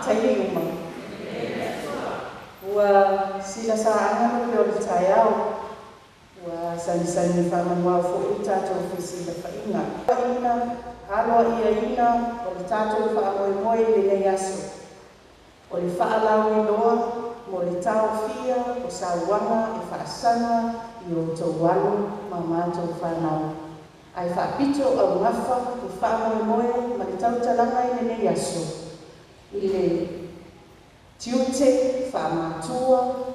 whātai uma. Ua sila sauaina le o le taiao. Ua sani whamanua fo i tātou whisila whainga. Whainga, aloa ina o le tātou whaamoemoe le nei aso. O le whaalau i loa, mo le tau fia o sauanga e whaasana i o tau walu ma mātou whanau. Ai whaapito au ngafa o whaamoemoe ma le tautalanga i le nei aso. I le tiute whaamatua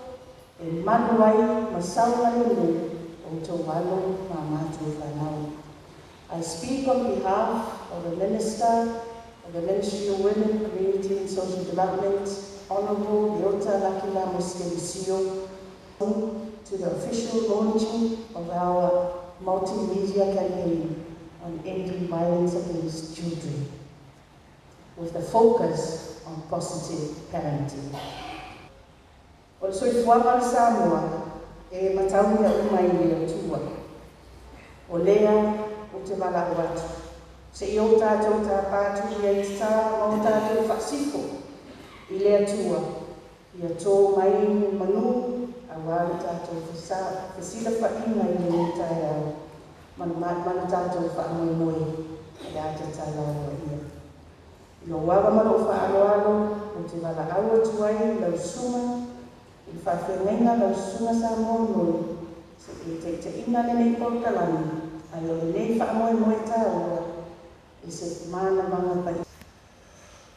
e manuai ma sauna lunu o tau walu ma mātou whanau. I speak on behalf of the Minister of the Ministry of Women, Community and Social Development, Honourable Leota Lakila Muskelisio, to the official launching of our multimedia campaign on ending violence against children, with the focus on positive parenting. Also, if Wama Samoa e mataunia umai le tua, o lea o te wala o atu. Se i o tātou tā pātu i e tā o tātou whasifo i lea tua, i a tō mai manu a wāre tātou whasila whainga i le tai au, manu tātou whaamoemoe i a te tai lau ia. I o wawa maro whaaloalo o te wala au atu ai lau suma, i whawhengaina lau suma sa monoi, se i te ina nenei portalani, ai o nei whaamoemoe tā ua, i se mana manga pai.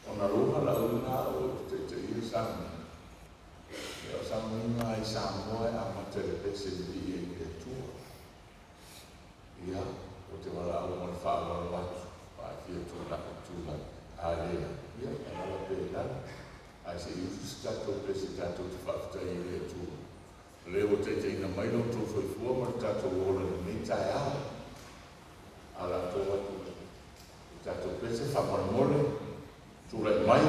Ona roha la una o te ia sami. Ia sami nga i Samoa a matere pese di e tua. Ia, o te wala au mo le whaawara watu, whaatia tūla ārea. Ia, anala pēna, ai se iusu tato pese tato te whaafutai i e tua. Leo te ina mailo tō whaifua ma tato ola ni tai ao. Ala tō watu. Tato pese whamarmore, tūrei mai.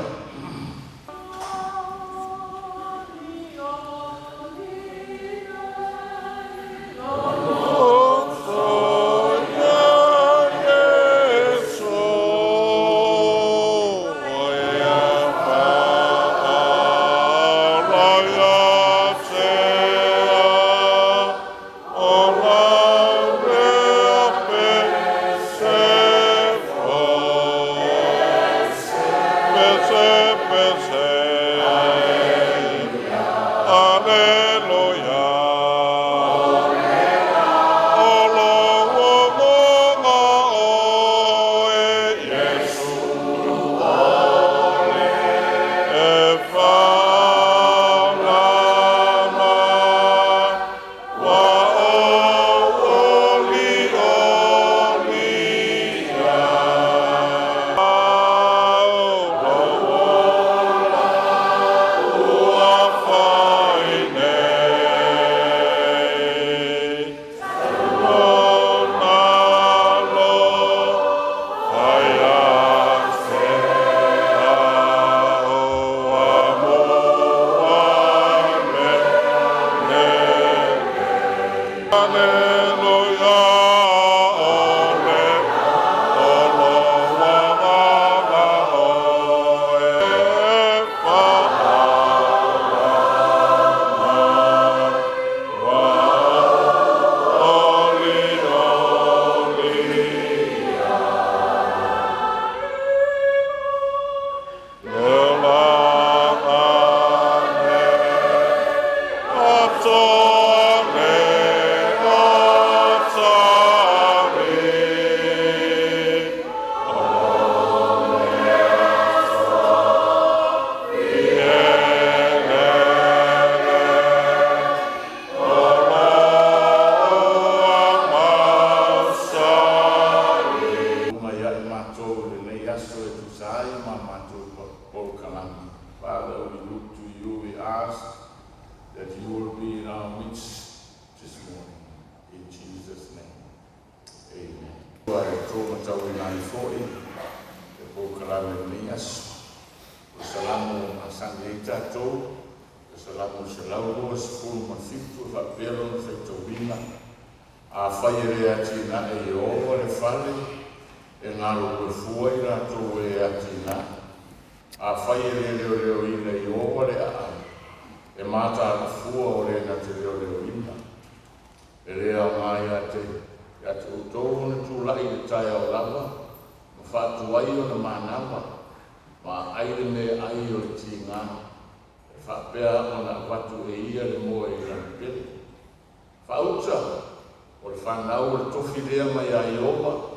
Father, we look to you, we ask that you will be in our midst this morning. In Jesus' name, amen. Ai tō matau i nai fōi, e pō kalame ni asu. O salamu a sangi i tātou, o salamu se lauroa se fulu mafitu, fa pero na whaitawina. A whaire ati na e owa le whale, e ngaro e fuai rato e ati na. a whai e reo ina I oa le a e mata a fua o le na te reo ina. E rea mai a te utou na tūlai le tai au lava, ma whātu ai o na mānawa, ma aire me ai o le tīngā, e whapea o na watu e ia le moa I la pere. Whauta, o le whanau o le tofi lea mai a Iowa,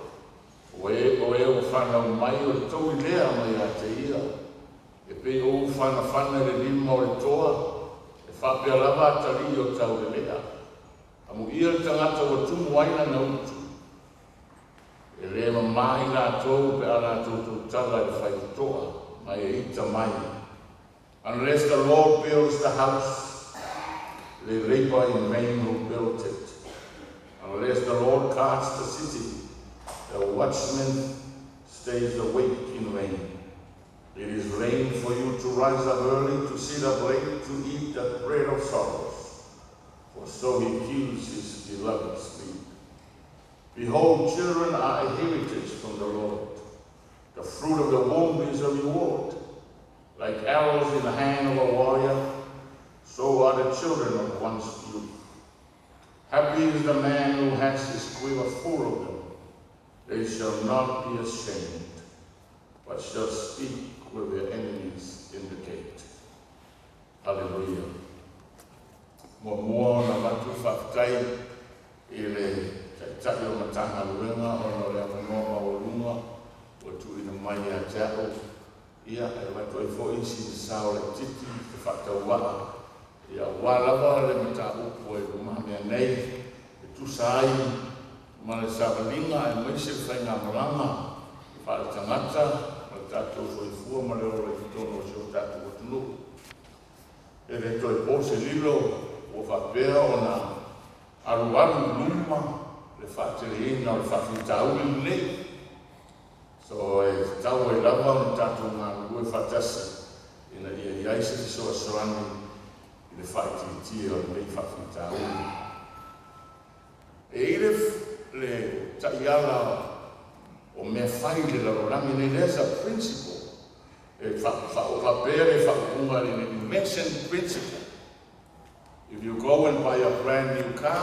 o e o whanau mai o le tofi lea mai a te ia, e pe o whana le lima o le toa, e whapea lava atari o tau le lea. Amu ia le tangata o tumu aina na utu. E le mai nā tōu pe ana tōu tala e whai toa, mai e ita mai. Unless the Lord builds the house, the labor in vain who built it. Unless the Lord guards the city, the watchman stays awake in vain. It is vain for you to rise up early, to sit up late, to eat the bread of sorrows. For so he kills his beloved sleep. Behold, children are a heritage from the Lord. The fruit of the womb is a reward. Like arrows in the hand of a warrior, so are the children of one's youth. Happy is the man who has his quiver full of them. They shall not be ashamed, but shall speak with their enemies in the gate. Hallelujah. Moa na matu whaktai I le tai o matanga luenga o no le amanoa o lunga o tu ina mai a te ako ia e matu I fo isi ni sao le titi te whakta waa ia walawa le mata upo e kumamea nei e tu sai ma le sawalinga e maise whainga maranga wha le tangata ma le tatou fo I fua ma le ora I tono o seo tatou o tunu e le toi pose lilo o whapea o na aruaru luma le whatereina o le whawhitauri nei. So e tau e lava o na tātou ngā rue whatasa ina ia iaisa ki soa soani I le faaitiitia o le whawhitauri. E iref le taiala o mea whai le larorangi nei, there's a principle. E whapea le whakunga le mentioned principle. If you go and buy a brand new car,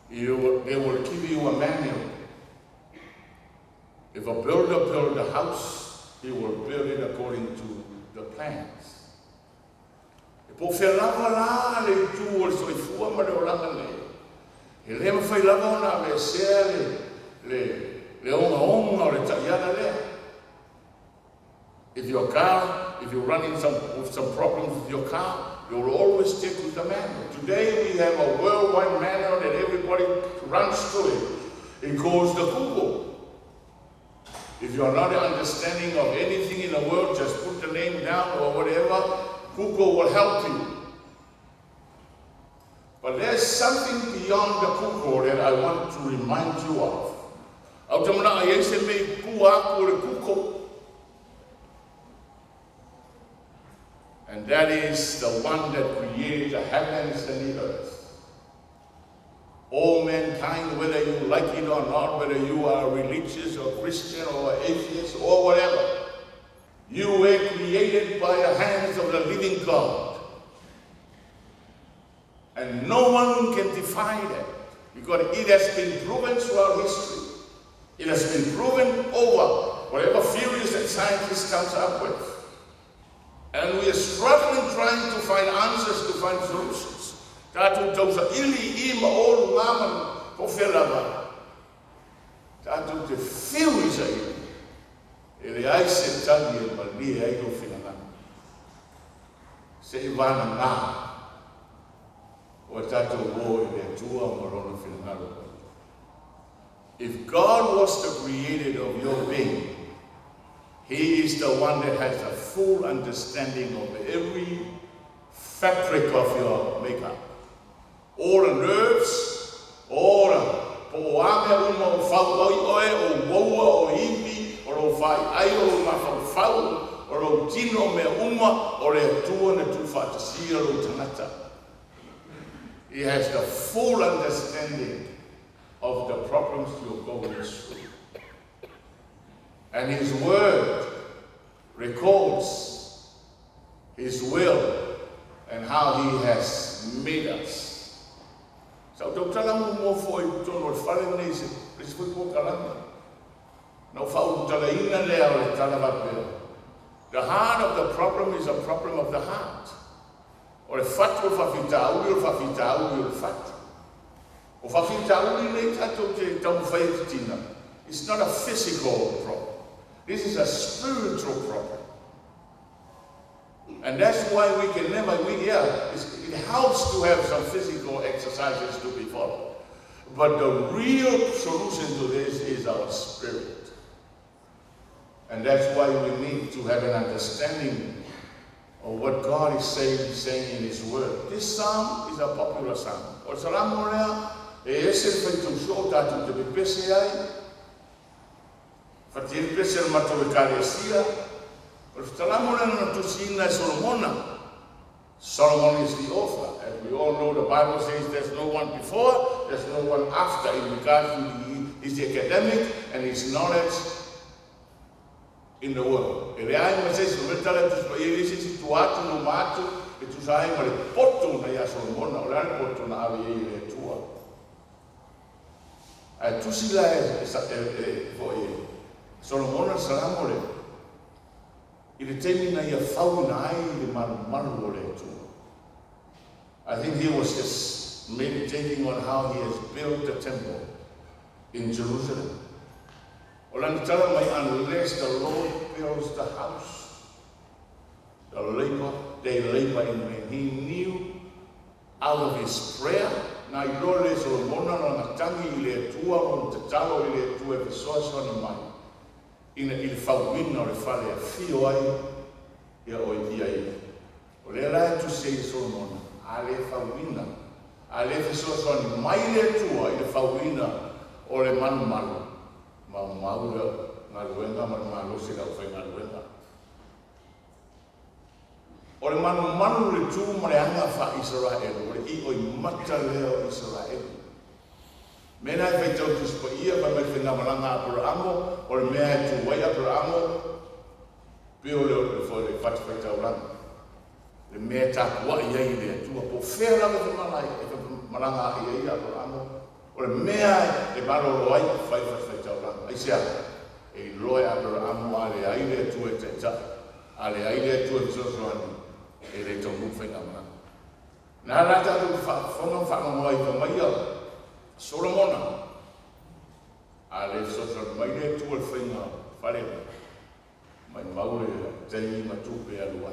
they will give you a manual. If a builder builds a house, he will build it according to the plans. E po whelava la le tu o le soifua ma le o langa nei. E le ma whai lava ona me sea le onga o le taiana lea. If you're running with some problems with your car, you'll always stick with the manual. Today we have a worldwide manual that everybody runs to it. It goes to Google. If you are not understanding of anything in the world, just put the name down or whatever. Google will help you. But there's something beyond the Google that I want to remind you of. Autamana ayese me kuaku le Google. And that is the one that created the heavens and the earth. All mankind, whether you like it or not, whether you are religious or Christian or atheist or whatever, you were created by the hands of the living God. And no one can defy that, because it has been proven throughout history. It has been proven over whatever theories that scientists come up with. And we are struggling trying to find answers, to find solutions. Tātou tausa ili ima o ngaman ko whelava. Tātou te whiuisa ili. E le aise tangi e malia e o whinanga. Se I wana ngā. O tātou o e le tua marona whinanga. If God was the creator of your being, He is the one that has a full understanding of every fabric of your makeup. All the nerves, all the poame uma o whau oe, o woua, o iwi, o whai ai o mawhau, o tino me uma, o le tua ne tu whatasia o tangata. He has the full understanding of the problems you're going through. And His word records his will and how he has made us. So tau talamu mo foi tono whare nei se fui po kalanga. No faaitiitia lea o le talavapea. The heart of the problem is a problem of the heart. O le fatu o whawhitauli o whawhitauli o le fatu. O whawhitauli nei tatou te tau faaitiitia. It's not a physical problem. This is a spiritual problem. And that's why we can never, it helps to have some physical exercises to be followed. But the real solution to this is our spirit. And that's why we need to have an understanding of what God is saying in His Word. This psalm is a popular psalm. O salamu rea, e ese whaitu so tātou te pepese ai, whatiri pese na matou e kāresia, o salamu rea na tusina e Solomona. Solomon is the author. As we all know, the Bible says there's no one before, there's no one after in regards to his academic and his knowledge in the world. E le ai ma se so metala tu pa ye se situatu no matu e tu sai ma le poto na ya Solomona o le poto na ave ye le tua. Ai tu sila foi Solomona salamore. I le temi na ia fauna ai le maru o le tua. I think he was just meditating on how he has built the temple in Jerusalem. Unless the Lord builds the house, they labor in vain. He knew out of his prayer, na I lore Solomona na tangi I le tua o te talo I le tua e soa ni mai. Ina I le whauina o le whale a fio ai, ia o I ai. O le rai tu sei Solomona, a le whauina, a le soa ni mai le tua I le whauina o le manu. Maura ngā luenga, ma lose lau whai ngā luenga. O le manu le tū ma le anga wha Israel, o le I oi mata leo Israel. Mena e whai tau tuspa ia, pa mai whenga malanga apura amo, o le mea e tu wai apura amo, pio leo le whai le whati whai tau ranga. Le mea tākua I ai le tua, po whea langa te malai, e malanga I ai apura amo, o le mea e maro ai whai tau ranga. Aisea, e loe apura amo a le aile tu e te ta, a le aile tu e sosoani, e le tau muwhenga mana. Nā rata tu whonga whangamoa I ka maia, Solomona, a le sosoani, mai le tu e whenga whare, mai maure tei matupe alua.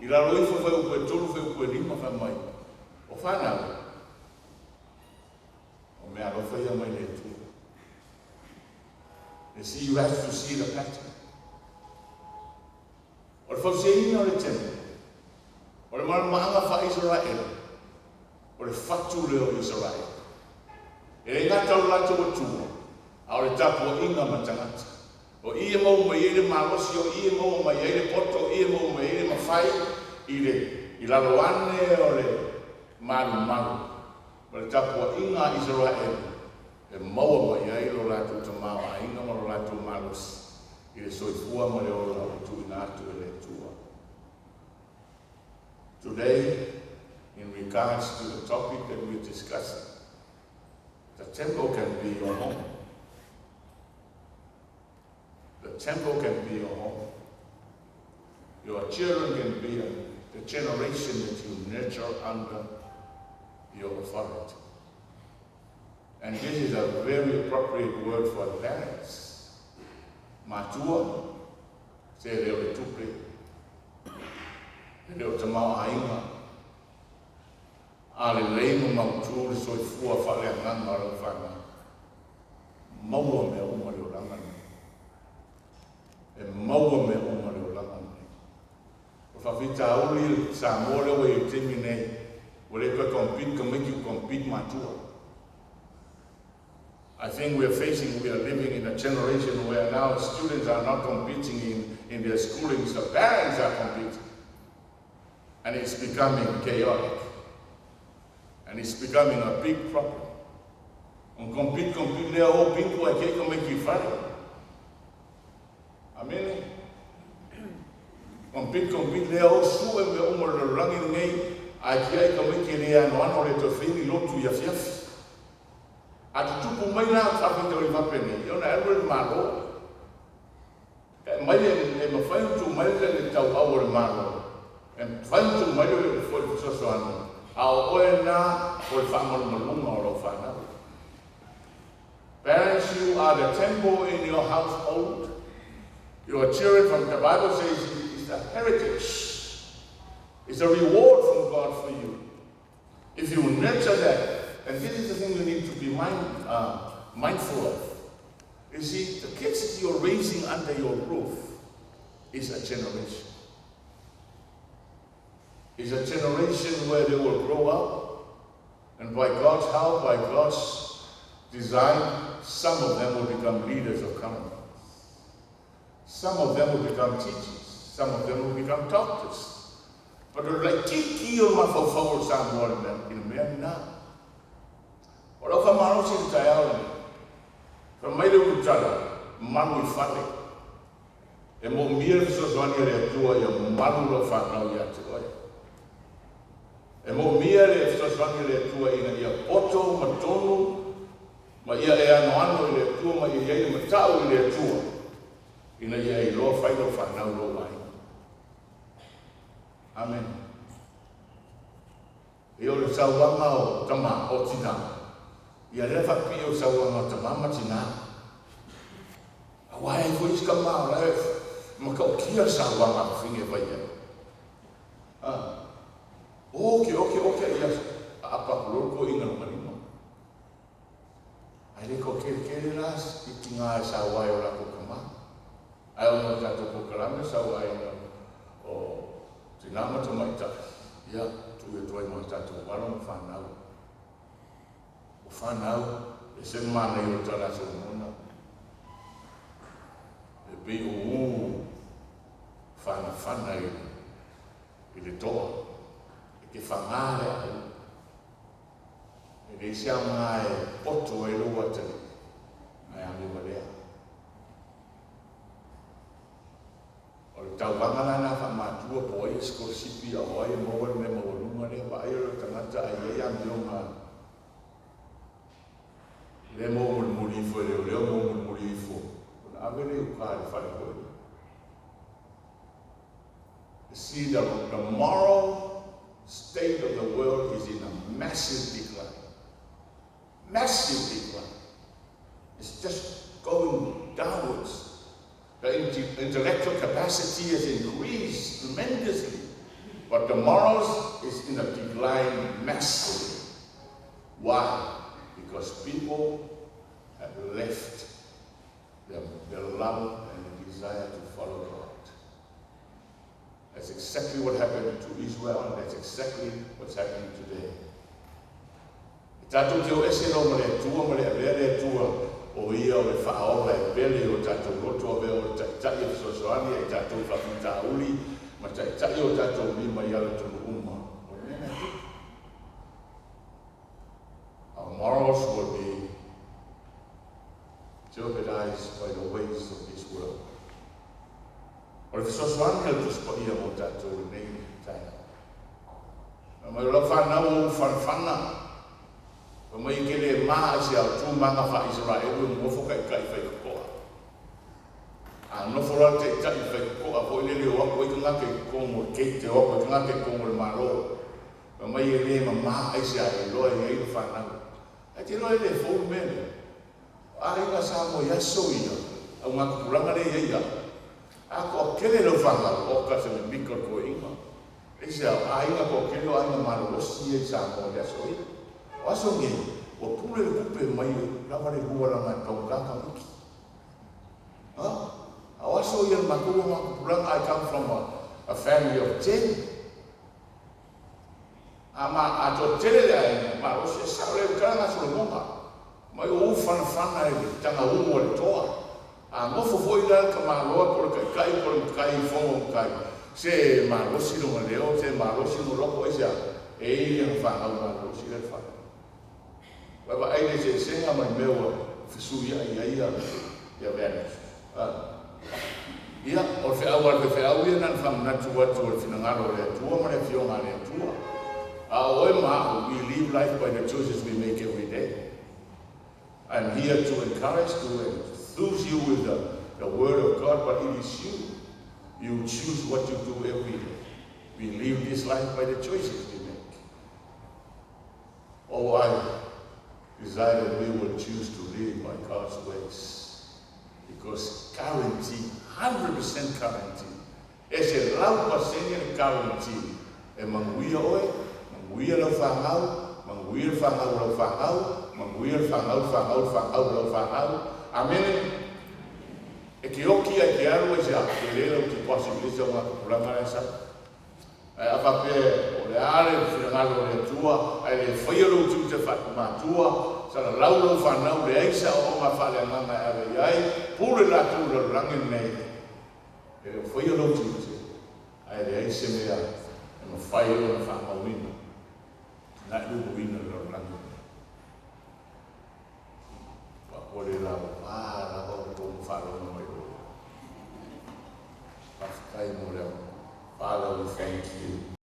I la roi whawhai upe tolu whai upe lima whai mai, o whanau, o mea rowhai a mai le tu. You see, you have to see the pattern. O le whauseina o le temple, o le maramanga wha Israel, o le whatu leo Israel. E le ngata o lato o tua, a o le tapu o inga matangata. O ia mau mai ele marosi, o ia mau mai ele poto, o ia mau mai ele mawhai, I laloane o le maru. O le tapu o inga Israel. E maua mai ai lo lato ta mau ainga ma lo lato malos I le soifua ma le ora tu inatu e le tua. Today, in regards to the topic that we're discussing, the temple can be your home. The temple can be your home. Your children can be the generation that you nurture under your authority. And this is a very appropriate word for parents. Matua, se leo le tupe, leo te mau ainga, a le leino mautu le soifua whale anganga o le whanga. Maua me uma leo langana. E maua me uma leo langana. O whawhita auli sa mole o e temi nei, o le ka compete, ka make you compete matua. I think we are living in a generation where now students are not competing in their schoolings, the parents are competing. And it's becoming chaotic. And it's becoming a big problem. On compete, leo o pinko e keiko me ki whare. Amen? Compete lea o su e me umo le rangi nei, a ki ai ka miki lea no ano le to whini lotu ia fiafi. A te tupu mai nā whapi te oi wapene, i ona erwe le malo. Mai e ma whaintu mai le tau au le malo. E whaintu mai le fwoi fisoso anu. A o oe nā, o le whaamaru malunga o lo whanau. Parents, you are the temple in your household. Your children, from the Bible says, is a heritage. It's a reward from God for you. If you nurture that, and this is the thing you need to be mindful of. You see, the kids that you're raising under your roof is a generation. It's a generation where they will grow up, and by God's help, by God's design, some of them will become leaders of companies. Some of them will become teachers. Some of them will become doctors. But they're like kiki o mafofo sa mo in men na. Ora ka maro si tayao. From my little child, manu fate. E mo mir so zwani re tua ya manu lo fa na ya tua. E mo mir e so zwani re tua ina ya poto matonu ma ia e ano le tua ma ia ia ma tau le tua. Ina ia I lo fa na lo ai. Amen. E o le sauanga o tama o tina. Ia le fa pi o sauanga o tama ma tina. Awai ko iska ma la ma ka kia sauanga finge vai ia. Okay, ia apa lo ko ina no marino. Ai le ko ke las itinga sawai o la ko kama. Ai o no ta ko kalame sawai o tinama to maita. Ia tu e toi mo ta to wala mo whanau. O whanau e se mana I o tala so mona. E pe o whana I le toa. E ke whangare ai. E le sia mga e poto e lua tani. Ai ami walea. Tau wangana na whamatua po ai skorsipi a oai mawar me mawarunga le wa ai o tangata ai am yonga le mo murifo le mo murifo na avere o ka fa ko. See the moral state of the world is in a massive decline. Massive decline. It's just going downwards. The intellectual capacity has increased tremendously, but the morals is in a decline massively. Why? Because people have left their love and the desire to follow God. That's exactly what happened to Israel, and that's exactly what's happening today. Tato teo ese no mole tua mole avere tua. O ia o le whaola e pele o tatou roto a veo o taitai o sosoani e tatou whakita uli ma taitai o tatou lima I ala tunu uma. O nena ki. Our morals will be jeopardized by the ways of this world. O le sosoani al tuspa ia mo tatou nei taina. Ma la whanau o whanwhana. O mai ke le maa si au tū manga wha Israel o mofo kai whai koa. A nofo rā te tai whai koa po ile leo wako I ka ngake kongo kei te wako I ka ngake kongo le maro. O mai e le ma maa si ai loa I eiru whanau. A te loa le fōru mele. A inga sa mo yaso ia. Au ngā kupuranga le ia. A ko kele lo whanga o ka se me mika ko inga. E se au a inga ko kele o anga maro si e sa mo yaso ia. Waso nge, o pule kupe mai raware huaranga tau kaka miki. A waso ia makua makupuranga, I come from a family of 10. Ama ato tele ai, ma o se saure karanga so monga. Mai o fana e tanga umo le toa. A ngofo foi la ka maloa por kai fongo kai. Se ma rosi no leo, se ma rosi no loko isa. E ia fa ma rosi le fa. Baba ai se senga mai meua fisu ia ia vena. Ia, o le whiau al whiau ia nan whamanatu atu o le whinangaro le atua ma le fionga le atua. A oe maho, we live life by the choices we make every day. I'm here to encourage, to enthuse you with the word of God, but it is you. You choose what you do every day. We live this life by the choices we make. Oh, I desire that we will choose to live by God's ways. Because guarantee, 100% guarantee, es el lau pasenya guarantee, e manguia oe, manguia lau whangau, manguia whangau lau whangau, manguia whangau lau whangau, amen. E ke oki a ke aru e se akelele o ki posibilisa o ngā kupuranga resa. A pape o le are, whiangalo le tua, ai le whaiaro tu te whakamatua, sa la lau whanau le eisa o ngā whaleanganga awe iai, pule la tu la rangi nei. E le whaiaro tu te, ai le eisa mea, e ma whaiaro na whamawina. Nā lupu wina la rangi. Pakore la wāra o kong whalo mai o. Pafkai mo leo. Father, we thank you.